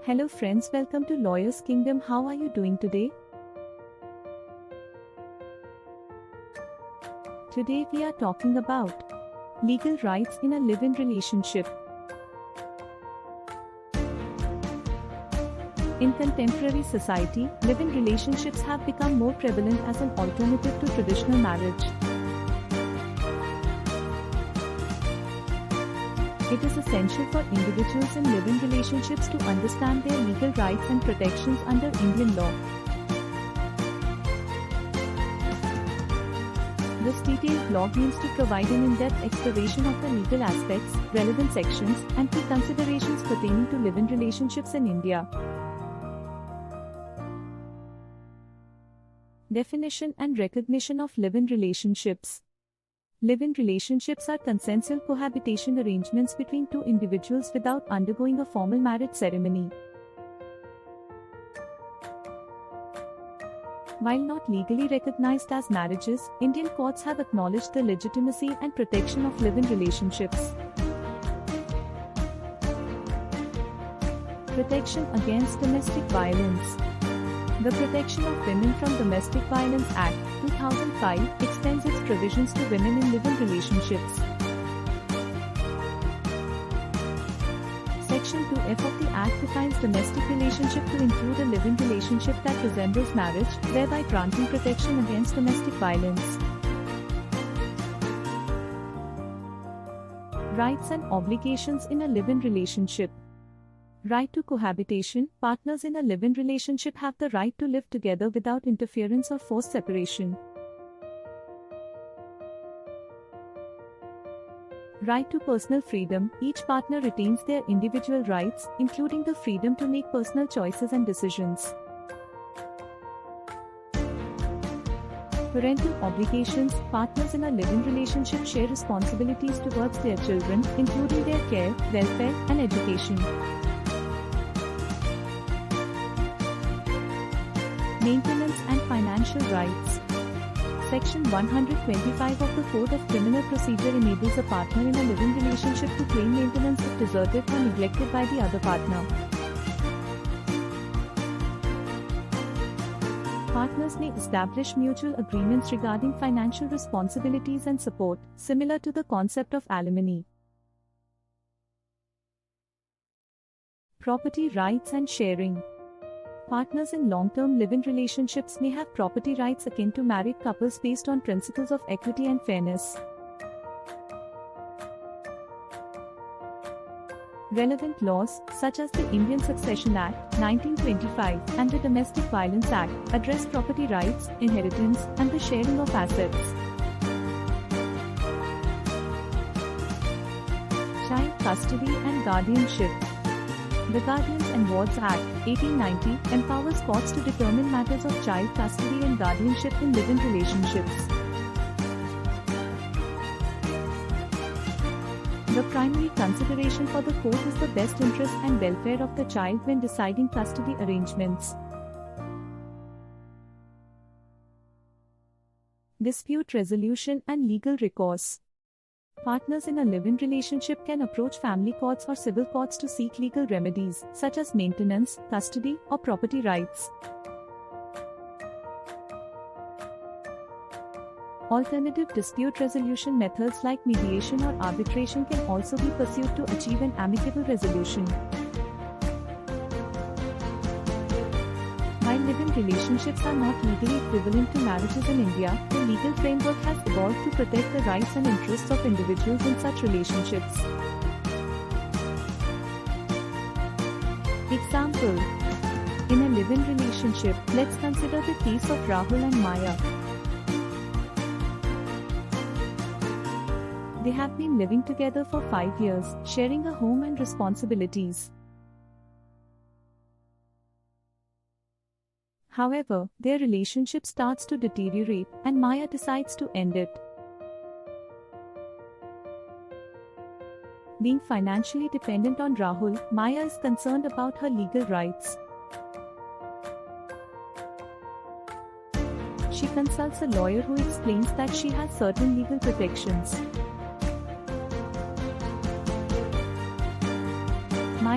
Hello friends, welcome to Lawyer's Kingdom. How are you doing today? Today we are talking about legal rights in a live-in relationship. In contemporary society, live-in relationships have become more prevalent as an alternative to traditional marriage. It is essential for individuals in live-in relationships to understand their legal rights and protections under Indian law. This detailed blog aims to provide an in-depth exploration of the legal aspects, relevant sections, and key considerations pertaining to live-in relationships in India. Definition and recognition of live-in relationships. Live-in relationships are consensual cohabitation arrangements between two individuals without undergoing a formal marriage ceremony. While not legally recognized as marriages, Indian courts have acknowledged the legitimacy and protection of live-in relationships. Protection against domestic violence. The Protection of Women from Domestic Violence Act, 2005, extends its provisions to women in live-in relationships. Section 2F of the Act defines domestic relationship to include a live-in relationship that resembles marriage, thereby granting protection against domestic violence. Rights and obligations in a live-in relationship. Right to cohabitation. Partners in a live-in relationship have the right to live together without interference or forced separation. Right to personal freedom. Each partner retains their individual rights, including the freedom to make personal choices and decisions. Parental obligations. Partners in a live-in relationship share responsibilities towards their children, including their care, welfare, and education. Maintenance and financial rights. Section 125 of the Code of Criminal Procedure enables a partner in a live-in relationship to claim maintenance if deserted or neglected by the other partner. Partners may establish mutual agreements regarding financial responsibilities and support, similar to the concept of alimony. Property rights and sharing. Partners in long-term live-in relationships may have property rights akin to married couples based on principles of equity and fairness. Relevant laws, such as the Indian Succession Act, 1925, and the Domestic Violence Act, address property rights, inheritance, and the sharing of assets. Child custody and guardianship. The Guardians and Wards Act, 1890, empowers courts to determine matters of child custody and guardianship in live-in relationships. The primary consideration for the court is the best interest and welfare of the child when deciding custody arrangements. Dispute resolution and legal recourse. Partners in a live-in relationship can approach family courts or civil courts to seek legal remedies, such as maintenance, custody, or property rights. Alternative dispute resolution methods like mediation or arbitration can also be pursued to achieve an amicable resolution. While live-in relationships are not legally equivalent to marriages in India, the legal framework has evolved to protect the rights and interests of individuals in such relationships. Example. In a live-in relationship, let's consider the case of Rahul and Maya. They have been living together for 5 years, sharing a home and responsibilities. However, their relationship starts to deteriorate, and Maya decides to end it. Being financially dependent on Rahul, Maya is concerned about her legal rights. She consults a lawyer who explains that she has certain legal protections.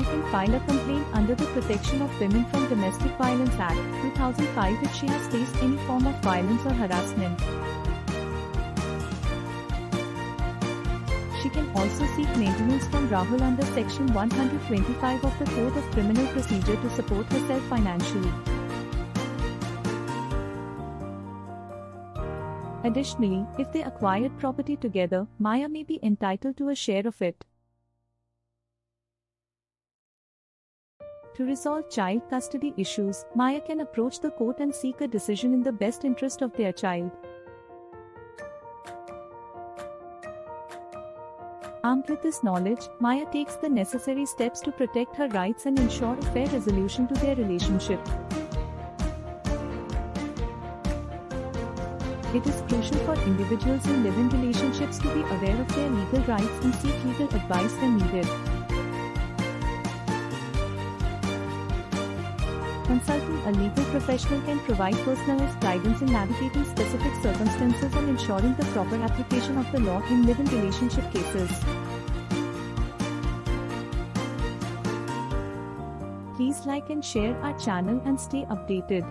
Maya can file a complaint under the Protection of Women from Domestic Violence Act, 2005 if she has faced any form of violence or harassment. She can also seek maintenance from Rahul under Section 125 of the Code of Criminal Procedure to support herself financially. Additionally, if they acquired property together, Maya may be entitled to a share of it. To resolve child custody issues, Maya can approach the court and seek a decision in the best interest of their child. Armed with this knowledge, Maya takes the necessary steps to protect her rights and ensure a fair resolution to their relationship. It is crucial for individuals in live-in relationships to be aware of their legal rights and seek legal advice when needed. Consulting a legal professional can provide personalized guidance in navigating specific circumstances and ensuring the proper application of the law in live-in relationship cases. Please like and share our channel and stay updated.